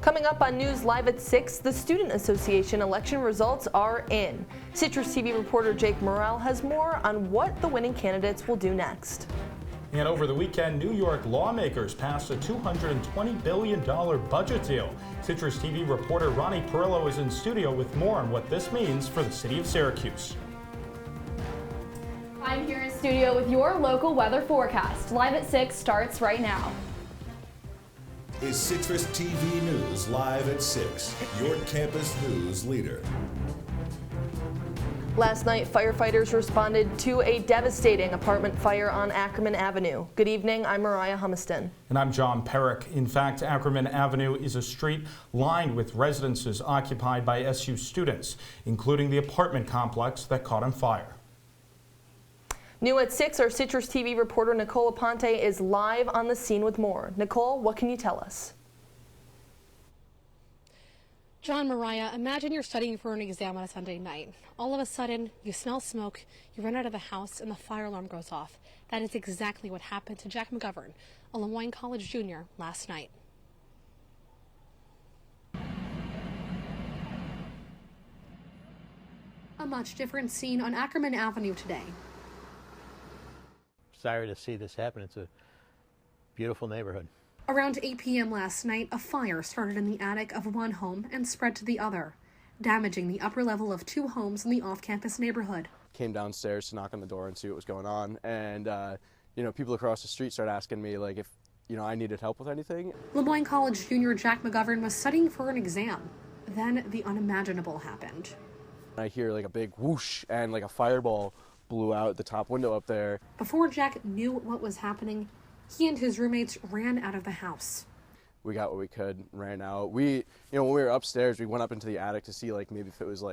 Coming up on News Live at 6, the Student Association election results are in. Citrus TV reporter Jake Morel has more on what the winning candidates will do next. And over the weekend, New York lawmakers passed a $220 billion budget deal. Citrus TV reporter Ronnie Parrillo is in studio with more on what this means for the city of Syracuse. I'm here in studio with your local weather forecast. Live at 6 starts right now. Is Citrus TV News Live at 6, your campus news leader. Last night, firefighters responded to a devastating apartment fire on Ackerman Avenue. Good evening, I'm Moriah Humiston. And I'm John Perik. In fact, Ackerman Avenue is a street lined with residences occupied by SU students, including the apartment complex that caught on fire. New at 6, our Citrus TV reporter Nicole Aponte is live on the scene with more. Nicole, what can you tell us? John, Moriah, imagine you're studying for an exam on a Sunday night. All of a sudden, you smell smoke, you run out of the house, and the fire alarm goes off. That is exactly what happened to Jack McGovern, a Lemoyne College junior, last night. A much different scene on Ackerman Avenue today. Sorry to see this happen. It's a beautiful neighborhood. Around 8 p.m. last night, a fire started in the attic of one home and spread to the other, damaging the upper level of 2 homes in the off-campus neighborhood. Came downstairs to knock on the door and see what was going on, and people across the street started asking me if I needed help with anything. Lemoyne College junior Jack McGovern was studying for an exam. Then the unimaginable happened. I hear a big whoosh and a fireball blew out the top window up there. Before Jack knew what was happening, he and his roommates ran out of the house. We got what we could, ran out. When we were upstairs, we went up into the attic to see maybe if it was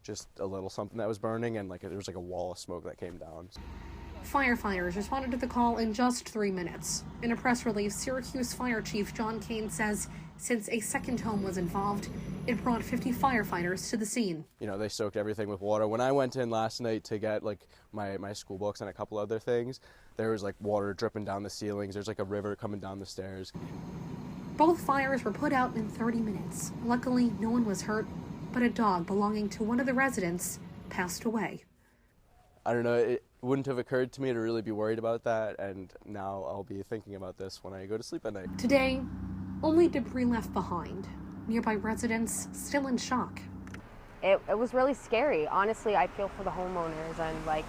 just a little something that was burning, and there was a wall of smoke that came down. Firefighters responded to the call in just 3 minutes. In a press release, Syracuse Fire Chief John Kane says since a second home was involved, it brought 50 firefighters to the scene. They soaked everything with water. When I went in last night to get my school books and a couple other things, there was water dripping down the ceilings. There's a river coming down the stairs. Both fires were put out in 30 minutes. Luckily, no one was hurt, but a dog belonging to one of the residents passed away. I don't know, it wouldn't have occurred to me to really be worried about that, and now I'll be thinking about this when I go to sleep at night. Today, only debris left behind. Nearby residents still in shock. It was really scary. Honestly, I feel for the homeowners, and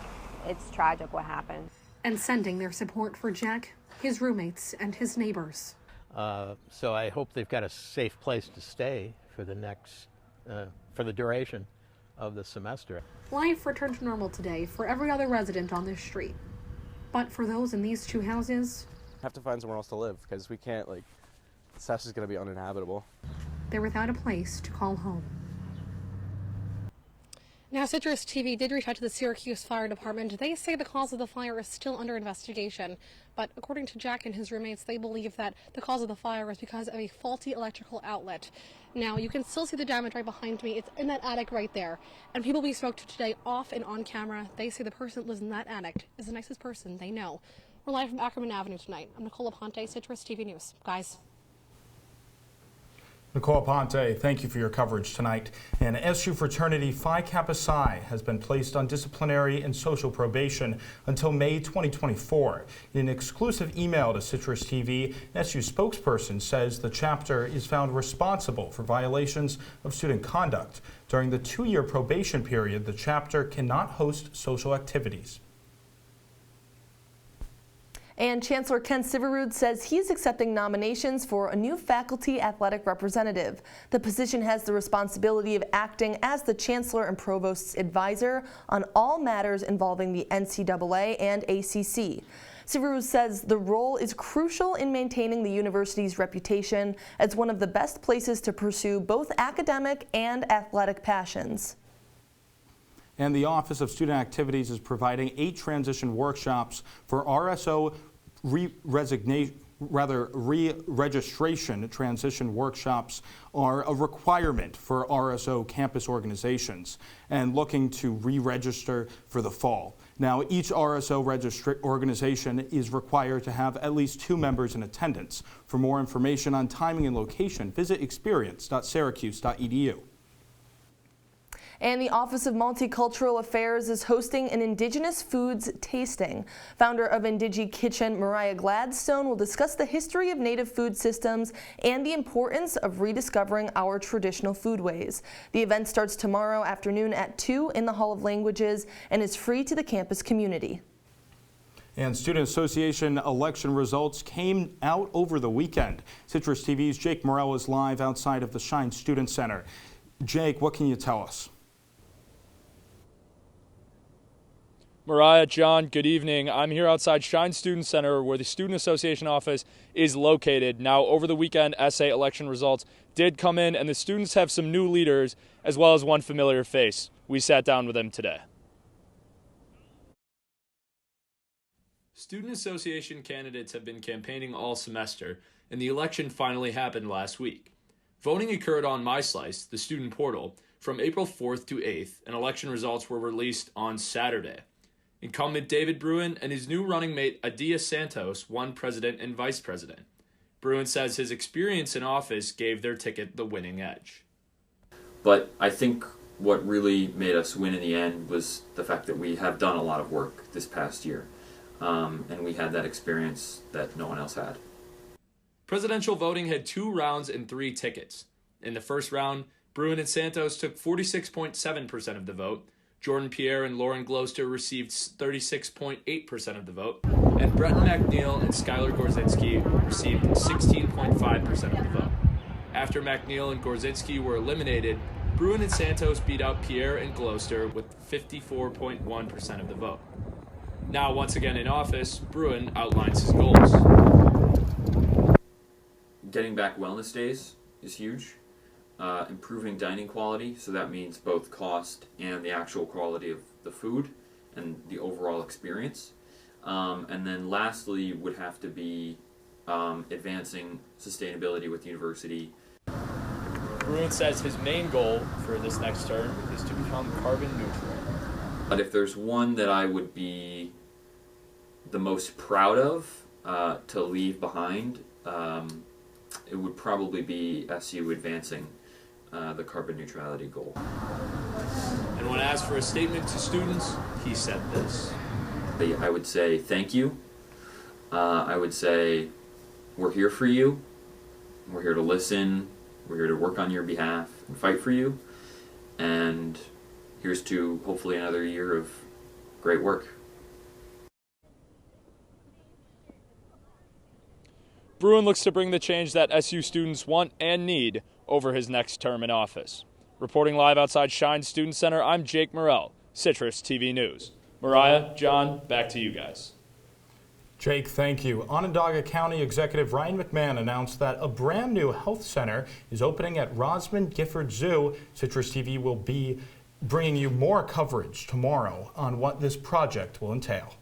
it's tragic what happened. And sending their support for Jack, his roommates, and his neighbors. So I hope they've got a safe place to stay for the duration of the semester. Life returned to normal today for every other resident on this street. But for those in these 2 houses, have to find somewhere else to live because we can't, this house is going to be uninhabitable. They're without a place to call home. Now, Citrus TV did reach out to the Syracuse Fire Department. They say the cause of the fire is still under investigation. But according to Jack and his roommates, they believe that the cause of the fire is because of a faulty electrical outlet. Now, you can still see the damage right behind me. It's in that attic right there. And people we spoke to today, off and on camera, they say the person that lives in that attic is the nicest person they know. We're live from Ackerman Avenue tonight. I'm Nicole Aponte, Citrus TV News. Guys. Nicole Aponte, thank you for your coverage tonight. And SU fraternity Phi Kappa Psi has been placed on disciplinary and social probation until May 2024. In an exclusive email to Citrus TV, an SU spokesperson says the chapter is found responsible for violations of student conduct. During the 2-year probation period, the chapter cannot host social activities. And Chancellor Ken Syverud says he's accepting nominations for a new faculty athletic representative. The position has the responsibility of acting as the Chancellor and Provost's advisor on all matters involving the NCAA and ACC. Syverud says the role is crucial in maintaining the university's reputation as one of the best places to pursue both academic and athletic passions. And the Office of Student Activities is providing 8 transition workshops for RSO re-registration. Transition workshops are a requirement for RSO campus organizations and looking to re-register for the fall. Now, each RSO registered organization is required to have at least 2 members in attendance. For more information on timing and location, visit experience.syracuse.edu. And the Office of Multicultural Affairs is hosting an Indigenous Foods tasting. Founder of Indigi Kitchen, Moriah Gladstone, will discuss the history of Native food systems and the importance of rediscovering our traditional foodways. The event starts tomorrow afternoon at 2 in the Hall of Languages and is free to the campus community. And Student Association election results came out over the weekend. Citrus TV's Jake Morel is live outside of the Shine Student Center. Jake, what can you tell us? Moriah, John, good evening. I'm here outside Shine Student Center where the Student Association office is located. Now, over the weekend, SA election results did come in, and the students have some new leaders as well as one familiar face. We sat down with them today. Student Association candidates have been campaigning all semester, and the election finally happened last week. Voting occurred on MySlice, the student portal, from April 4th to 8th, and election results were released on Saturday. Incumbent David Bruin and his new running mate Adia Santos won president and vice president. Bruin says his experience in office gave their ticket the winning edge. But I think what really made us win in the end was the fact that we have done a lot of work this past year, and we had that experience that no one else had. Presidential voting had 2 rounds and 3 tickets. In the first round, Bruin and Santos took 46.7% of the vote. Jordan Pierre and Lauren Gloster received 36.8% of the vote, and Bretton McNeil and Skylar Gorzinski received 16.5% of the vote. After McNeil and Gorzinski were eliminated, Bruin and Santos beat out Pierre and Gloster with 54.1% of the vote. Now, once again in office, Bruin outlines his goals. Getting back wellness days is huge. Improving dining quality, so that means both cost and the actual quality of the food and the overall experience. And then lastly would have to be advancing sustainability with the university. Bruin says his main goal for this next term is to become carbon neutral. But if there's one that I would be the most proud of to leave behind, it would probably be SU advancing the carbon neutrality goal. And when asked for a statement to students, he said this. I would say thank you. I would say we're here for you. We're here to listen. We're here to work on your behalf and fight for you. And here's to hopefully another year of great work. Bruin looks to bring the change that SU students want and need over his next term in office. Reporting live outside Shine Student Center, I'm Jake Morel, Citrus TV News. Moriah, John, back to you guys. Jake, thank you. Onondaga County Executive Ryan McMahon announced that a brand new health center is opening at Rosman Gifford Zoo. Citrus TV will be bringing you more coverage tomorrow on what this project will entail.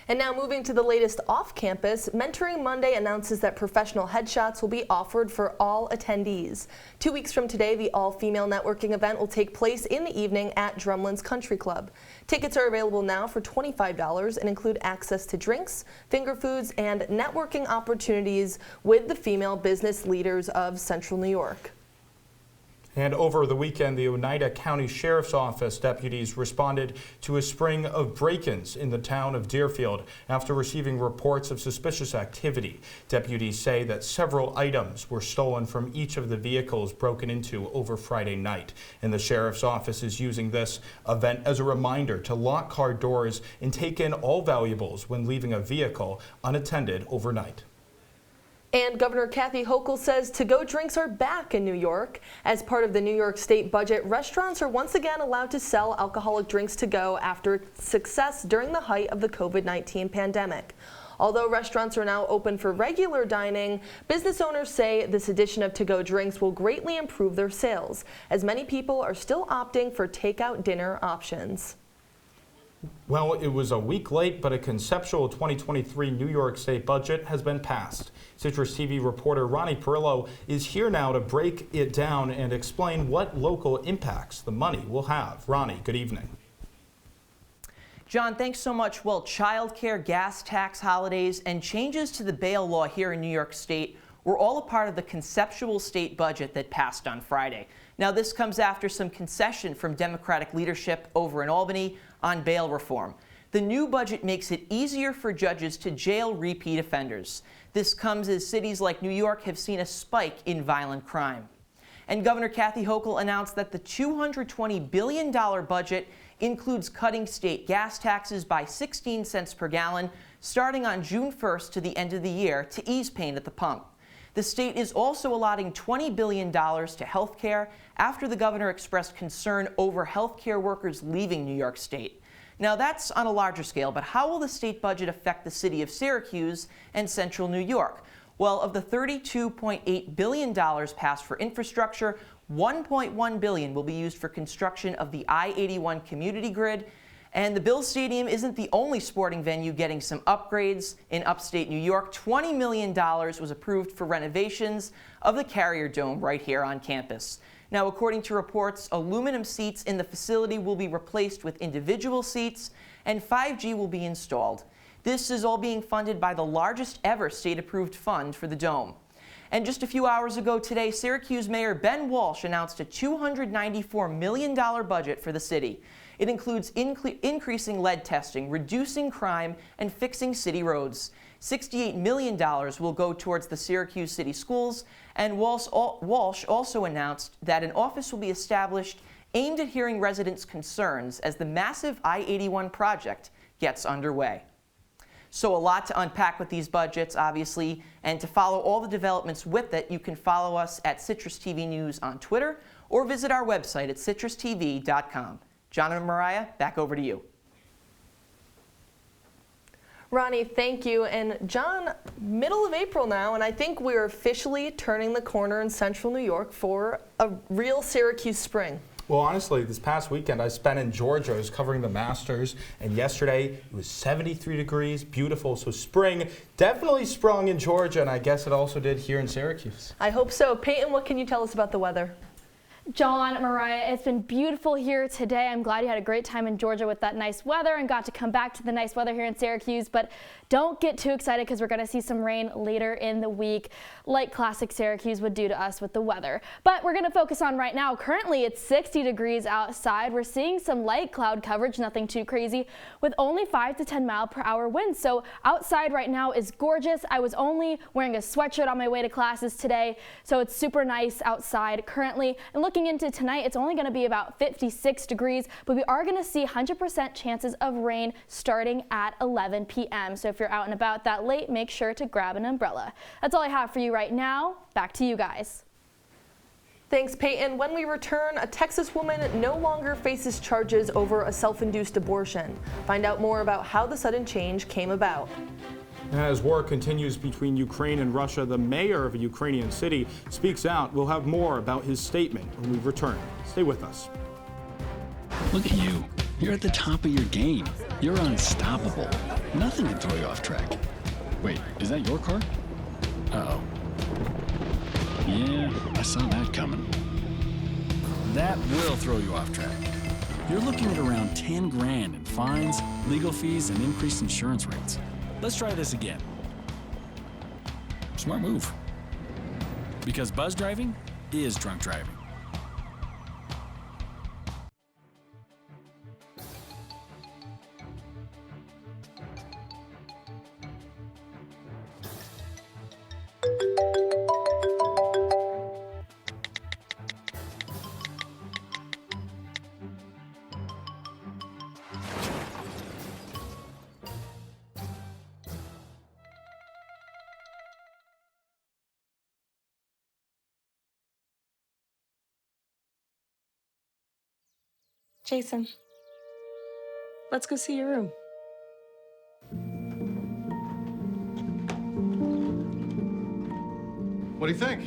And now moving to the latest off-campus, Mentoring Monday announces that professional headshots will be offered for all attendees. 2 weeks from today, the all-female networking event will take place in the evening at Drumlin's Country Club. Tickets are available now for $25 and include access to drinks, finger foods, and networking opportunities with the female business leaders of Central New York. And over the weekend, the Oneida County Sheriff's Office deputies responded to a string of break-ins in the town of Deerfield after receiving reports of suspicious activity. Deputies say that several items were stolen from each of the vehicles broken into over Friday night. And the Sheriff's Office is using this event as a reminder to lock car doors and take in all valuables when leaving a vehicle unattended overnight. And Governor Kathy Hochul says to-go drinks are back in New York. As part of the New York State budget, restaurants are once again allowed to sell alcoholic drinks to go after success during the height of the COVID-19 pandemic. Although restaurants are now open for regular dining, business owners say this addition of to-go drinks will greatly improve their sales, as many people are still opting for takeout dinner options. Well, it was a week late, but a conceptual 2023 New York State budget has been passed. Citrus TV reporter Ronnie Parrillo is here now to break it down and explain what local impacts the money will have. Ronnie, good evening. John, thanks so much. Well, childcare, gas tax holidays, and changes to the bail law here in New York State were all a part of the conceptual state budget that passed on Friday. Now, this comes after some concession from Democratic leadership over in Albany on bail reform. The new budget makes it easier for judges to jail repeat offenders. This comes as cities like New York have seen a spike in violent crime. And Governor Kathy Hochul announced that the $220 billion budget includes cutting state gas taxes by 16 cents per gallon starting on June 1st to the end of the year to ease pain at the pump. The state is also allotting $20 billion to health care after the governor expressed concern over health care workers leaving New York State. Now, that's on a larger scale, but how will the state budget affect the city of Syracuse and central New York? Well, of the $32.8 billion passed for infrastructure, $1.1 billion will be used for construction of the I-81 community grid. And the Bills Stadium isn't the only sporting venue getting some upgrades. In upstate New York, $20 million was approved for renovations of the Carrier Dome right here on campus. Now, according to reports, aluminum seats in the facility will be replaced with individual seats, and 5G will be installed. This is all being funded by the largest ever state-approved fund for the dome. And just a few hours ago today, Syracuse Mayor Ben Walsh announced a $294 million budget for the city. It includes increasing lead testing, reducing crime, and fixing city roads. $68 million will go towards the Syracuse City Schools, and Walsh also announced that an office will be established aimed at hearing residents' concerns as the massive I-81 project gets underway. So a lot to unpack with these budgets, obviously, and to follow all the developments with it, you can follow us at CitrusTV News on Twitter or visit our website at citrustv.com. John and Moriah, back over to you. Ronnie, thank you. And John, middle of April now, and I think we're officially turning the corner in central New York for a real Syracuse spring. Well, honestly, this past weekend I spent in Georgia. I was covering the Masters, and yesterday it was 73 degrees, beautiful. So spring definitely sprung in Georgia, and I guess it also did here in Syracuse. I hope so. Peyton, what can you tell us about the weather? John, Moriah, it's been beautiful here today. I'm glad you had a great time in Georgia with that nice weather and got to come back to the nice weather here in Syracuse, but don't get too excited because we're going to see some rain later in the week, like classic Syracuse would do to us with the weather. But we're going to focus on right now. Currently, it's 60 degrees outside. We're seeing some light cloud coverage, nothing too crazy, with only 5 to 10 mile per hour winds. So outside right now is gorgeous. I was only wearing a sweatshirt on my way to classes today, so it's super nice outside currently. And looking into tonight, it's only going to be about 56 degrees, but we are going to see 100% chances of rain starting at 11 p.m. So if you're out and about that late, make sure to grab an umbrella. That's all I have for you right now. Back to you guys. Thanks, Peyton. When we return, a Texas woman no longer faces charges over a self-induced abortion. Find out more about how the sudden change came about. As war continues between Ukraine and Russia, the mayor of a Ukrainian city speaks out. We'll have more about his statement when we return. Stay with us. Look at you. You're at the top of your game. You're unstoppable. Nothing can throw you off track. Wait, is that your car? Uh-oh. Yeah, I saw that coming. That will throw you off track. You're looking at around 10 grand in fines, legal fees, and increased insurance rates. Let's try this again. Smart move. Because buzz driving is drunk driving. Jason, let's go see your room. What do you think?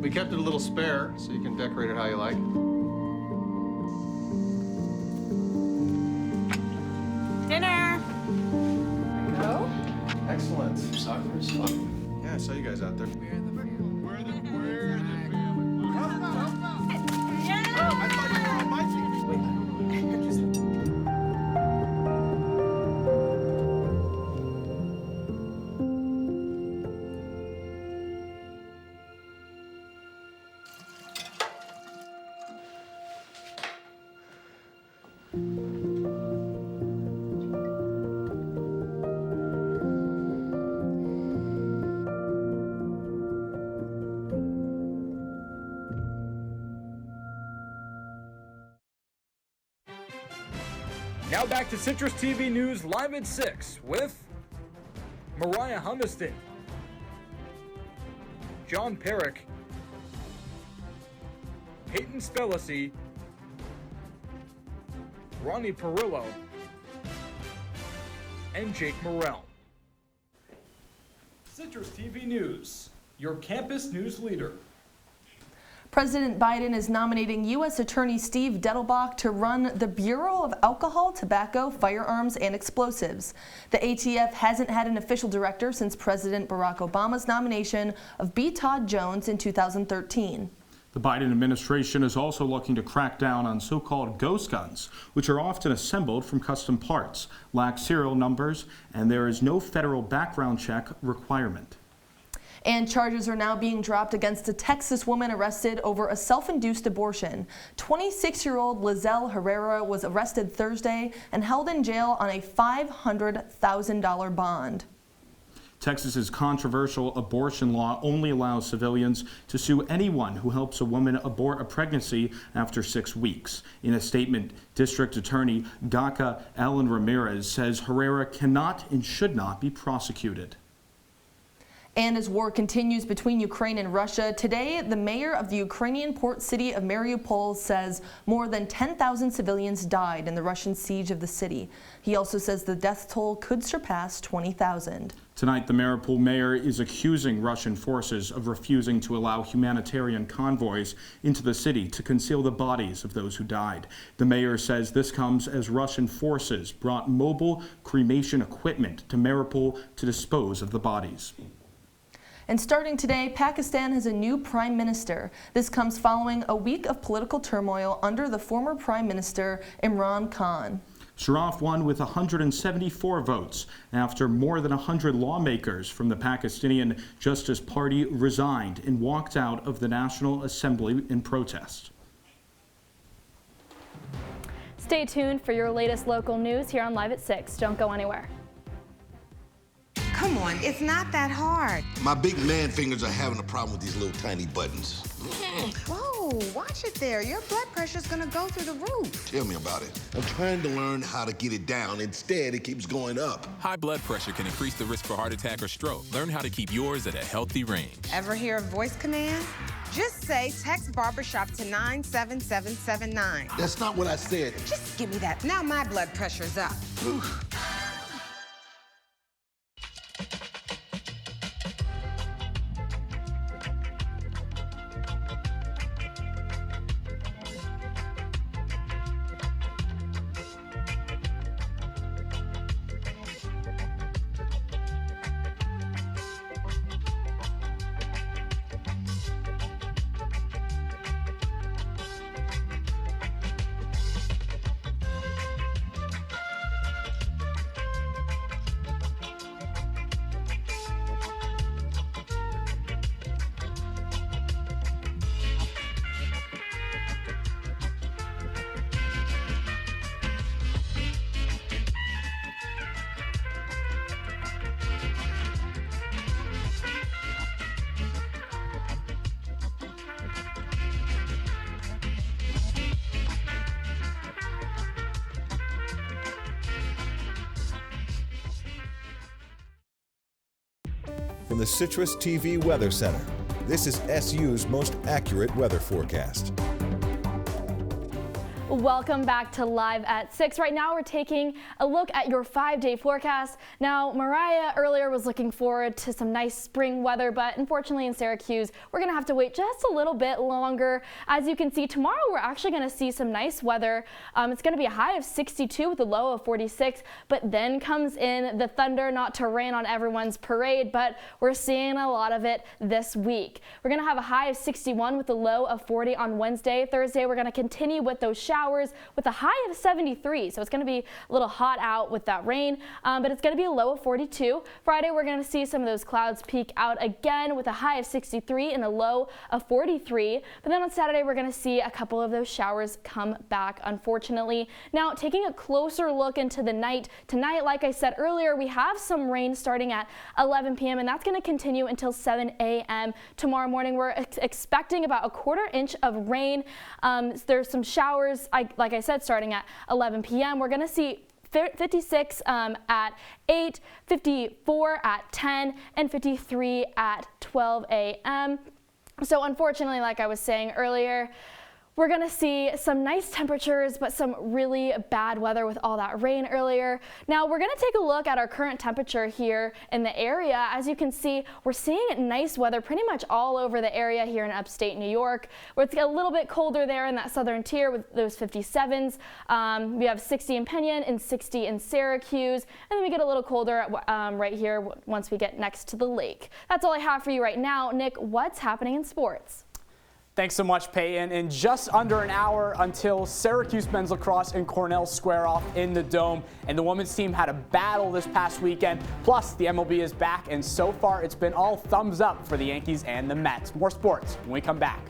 We kept it a little spare, so you can decorate it how you like. Dinner! Go? Excellent. Soccer is fun. Yeah, I saw you guys out there. Now back to Citrus TV News live at 6 with Moriah Humiston, John Perik, Peyton Spellacy, Ronnie Parrillo, and Jake Morel. Citrus TV News, your campus news leader. President Biden is nominating U.S. Attorney Steve Dettelbach to run the Bureau of Alcohol, Tobacco, Firearms, and Explosives. The ATF hasn't had an official director since President Barack Obama's nomination of B. Todd Jones in 2013. The Biden administration is also looking to crack down on so-called ghost guns, which are often assembled from custom parts, lack serial numbers, and there is no federal background check requirement. And charges are now being dropped against a Texas woman arrested over a self-induced abortion. 26-year-old Lizelle Herrera was arrested Thursday and held in jail on a $500,000 bond. Texas's controversial abortion law only allows civilians to sue anyone who helps a woman abort a pregnancy after 6 weeks. In a statement, District Attorney Gaca Ellen Ramirez says Herrera cannot and should not be prosecuted. And as war continues between Ukraine and Russia, today the mayor of the Ukrainian port city of Mariupol says more than 10,000 civilians died in the Russian siege of the city. He also says the death toll could surpass 20,000. Tonight, the Mariupol mayor is accusing Russian forces of refusing to allow humanitarian convoys into the city to conceal the bodies of those who died. The mayor says this comes as Russian forces brought mobile cremation equipment to Mariupol to dispose of the bodies. And starting today, Pakistan has a new prime minister. This comes following a week of political turmoil under the former prime minister Imran Khan. Sharaf won with 174 votes after more than 100 lawmakers from the Pakistani Justice Party resigned and walked out of the National Assembly in protest. Stay tuned for your latest local news here on Live at 6. Don't go anywhere. Come on, it's not that hard. My big man fingers are having a problem with these little tiny buttons. Whoa, watch it there. Your blood pressure's gonna go through the roof. Tell me about it. I'm trying to learn how to get it down. Instead, it keeps going up. High blood pressure can increase the risk for heart attack or stroke. Learn how to keep yours at a healthy range. Ever hear a voice command? Just say text barbershop to 97779. That's not what I said. Just give me that. Now my blood pressure's up. From the Citrus TV Weather Center, this is SU's most accurate weather forecast. Welcome back to Live at 6. Right now we're taking a look at your 5-day forecast. Now, Moriah earlier was looking forward to some nice spring weather, but unfortunately in Syracuse, we're going to have to wait just a little bit longer. As you can see, tomorrow we're actually going to see some nice weather. It's going to be a high of 62 with a low of 46, but then comes in the thunder, not to rain on everyone's parade, but we're seeing a lot of it this week. We're going to have a high of 61 with a low of 40 on Wednesday. Thursday, we're going to continue with those showers. showers with a high of 73. So it's going to be a little hot out with that rain, but it's going to be a low of 42. Friday, we're going to see some of those clouds peak out again with a high of 63 and a low of 43. But then on Saturday, we're going to see a couple of those showers come back, unfortunately. Now, taking a closer look into the night, tonight, like I said earlier, we have some rain starting at 11 p.m. and that's going to continue until 7 a.m. Tomorrow morning, we're expecting about a quarter inch of rain. There's some showers, like I said, starting at 11 p.m. We're going to see 56 at 8, 54 at 10, and 53 at 12 a.m. So unfortunately, like I was saying earlier, we're going to see some nice temperatures, but some really bad weather with all that rain earlier. Now, we're going to take a look at our current temperature here in the area. As you can see, we're seeing nice weather pretty much all over the area here in upstate New York, where it's a little bit colder there in that southern tier with those 57s. We have 60 in Penn and 60 in Syracuse, and then we get a little colder right here once we get next to the lake. That's all I have for you right now. Nick, what's happening in sports? Thanks so much, Peyton. In just under an hour until Syracuse men's lacrosse and Cornell square off in the Dome. And the women's team had a battle this past weekend. Plus, the MLB is back, and so far it's been all thumbs up for the Yankees and the Mets. More sports when we come back.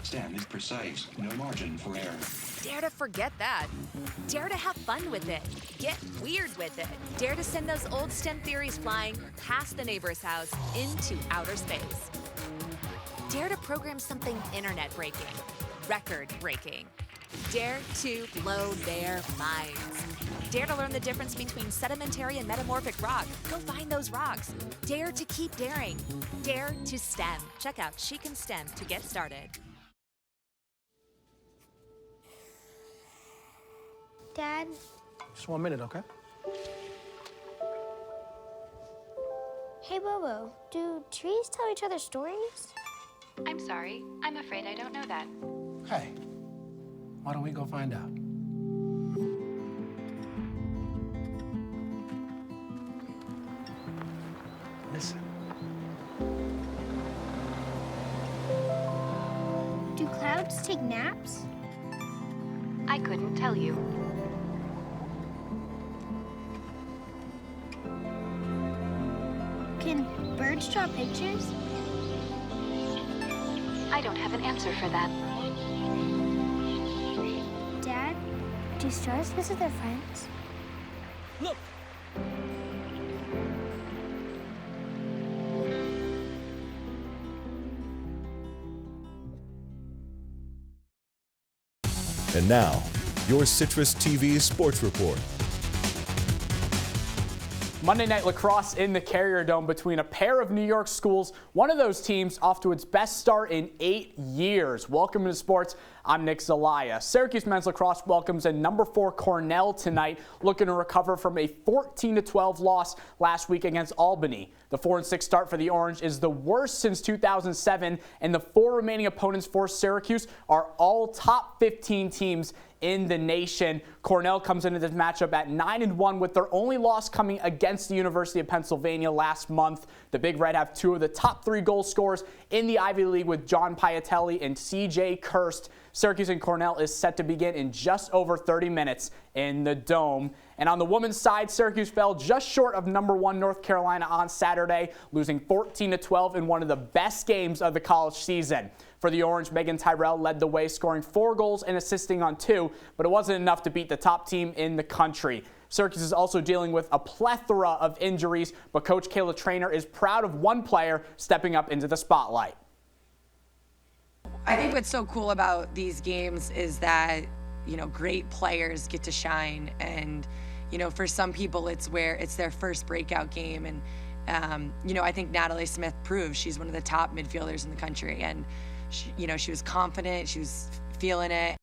Stem is precise, no margin for error. Dare to forget that. Dare to have fun with it. Get weird with it. Dare to send those old STEM theories flying past the neighbor's house into outer space. Dare to program something internet-breaking, record-breaking. Dare to blow their minds. Dare to learn the difference between sedimentary and metamorphic rock. Go find those rocks. Dare to keep daring. Dare to STEM. Check out She Can STEM to get started. Dad? Just 1 minute, okay? Hey, Bobo, do trees tell each other stories? I'm sorry. I'm afraid I don't know that. Hey, why don't we go find out? Listen. Do clouds take naps? I couldn't tell you. Can birds draw pictures? I don't have an answer for that. Dad, do stars visit their friends? Look! And now, your Citrus TV Sports Report. Monday night lacrosse in the Carrier Dome between a pair of New York schools. One of those teams off to its best start in 8 years. Welcome to sports. I'm Nick Zelaya. Syracuse men's lacrosse welcomes a number 4 Cornell tonight, looking to recover from a 14-12 loss last week against Albany. The 4-6 start for the Orange is the worst since 2007, and the 4 remaining opponents for Syracuse are all top 15 teams in the nation. Cornell comes into this matchup at 9-1 with their only loss coming against the University of Pennsylvania last month. The Big Red have 2 of the top 3 goal scorers in the Ivy League with John Piatelli and C.J. Kirst. Syracuse and Cornell is set to begin in just over 30 minutes in the Dome. And on the women's side, Syracuse fell just short of number 1 North Carolina on Saturday, losing 14-12 in one of the best games of the college season. For the Orange, Megan Tyrell led the way, scoring 4 goals and assisting on 2, but it wasn't enough to beat the top team in the country. Syracuse is also dealing with a plethora of injuries, but Coach Kayla Trainer is proud of one player stepping up into the spotlight. I think what's so cool about these games is that, great players get to shine. And, for some people, it's their first breakout game. And, I think Natalie Smith proves she's one of the top midfielders in the country. And, she was confident. She was feeling it.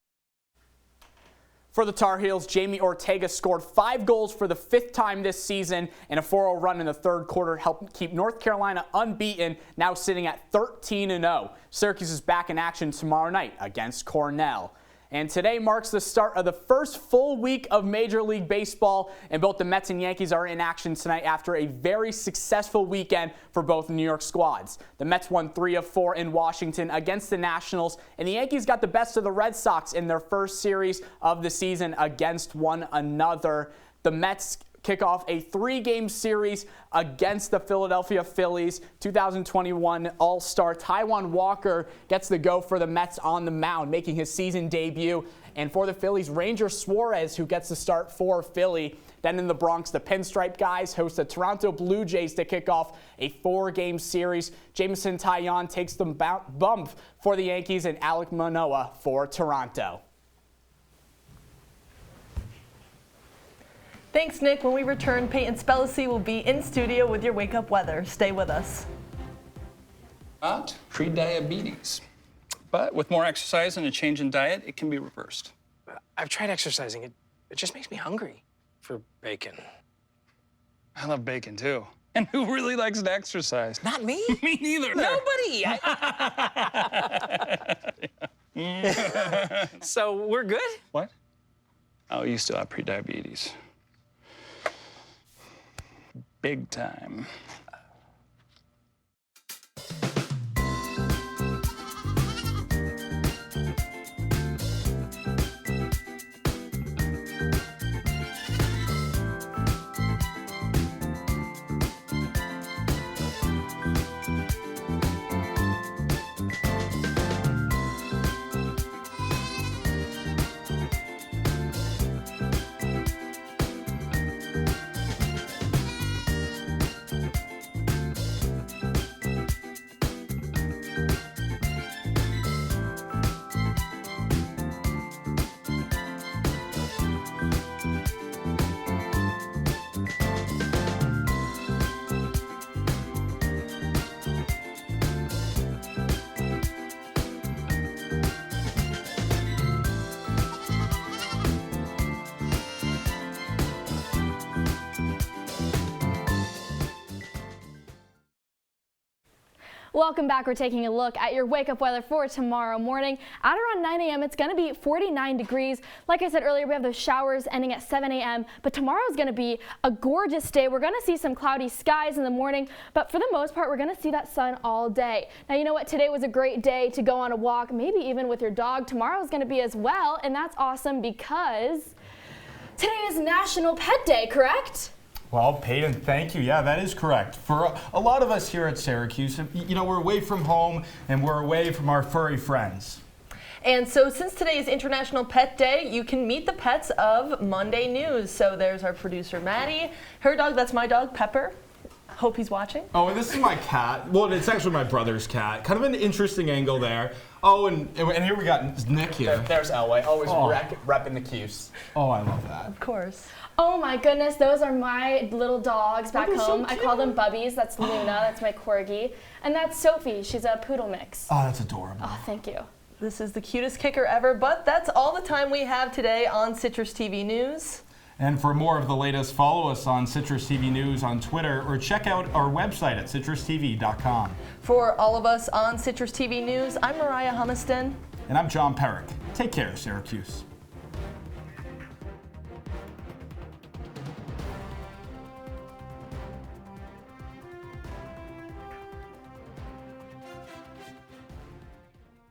For the Tar Heels, Jamie Ortega scored 5 goals for the 5th time this season, and a 4-0 run in the 3rd quarter helped keep North Carolina unbeaten, now sitting at 13-0. Syracuse is back in action tomorrow night against Cornell. And today marks the start of the first full week of Major League Baseball, and both the Mets and Yankees are in action tonight after a very successful weekend for both New York squads. The Mets won 3 of 4 in Washington against the Nationals, and the Yankees got the best of the Red Sox in their first series of the season against one another. The Mets kick off a 3-game series against the Philadelphia Phillies. 2021 All-Star Taijuan Walker gets the go for the Mets on the mound, making his season debut. And for the Phillies, Ranger Suarez, who gets the start for Philly. Then in the Bronx, the Pinstripe Guys host the Toronto Blue Jays to kick off a 4-game series. Jameson Taillon takes the bump for the Yankees, and Alek Manoah for Toronto. Thanks, Nick. When we return, Peyton Spellacy will be in studio with your wake-up weather. Stay with us. Not pre-diabetes. But with more exercise and a change in diet, it can be reversed. I've tried exercising. It just makes me hungry for bacon. I love bacon, too. And who really likes to exercise? Not me. Me neither. Nobody. So we're good? What? Oh, you still have pre-diabetes. Big time. Welcome back. We're taking a look at your wake-up weather for tomorrow morning. At around 9 a.m., it's going to be 49 degrees. Like I said earlier, we have those showers ending at 7 a.m., but tomorrow is going to be a gorgeous day. We're going to see some cloudy skies in the morning, but for the most part, we're going to see that sun all day. Now, you know what? Today was a great day to go on a walk, maybe even with your dog. Tomorrow is going to be as well, and that's awesome because today is National Pet Day, correct? Well, Peyton, thank you. Yeah, that is correct. For a lot of us here at Syracuse, you know, we're away from home and we're away from our furry friends. And so since today is International Pet Day, you can meet the pets of Monday News. So there's our producer, Maddie. Her dog, that's my dog, Pepper. Hope he's watching. Oh, and this is my cat. Well, it's actually my brother's cat. Kind of an interesting angle there. Oh, and here we got Nick here. There's Elway, always repping the Cuse. Oh, I love that. Of course. Oh my goodness, those are my little dogs back home. So I call them Bubbies. That's Luna, that's my corgi. And that's Sophie, she's a poodle mix. Oh, that's adorable. Oh, thank you. This is the cutest kicker ever, but that's all the time we have today on Citrus TV News. And for more of the latest, follow us on Citrus TV News on Twitter or check out our website at citrustv.com. For all of us on Citrus TV News, I'm Moriah Humiston. And I'm John Perik. Take care, Syracuse.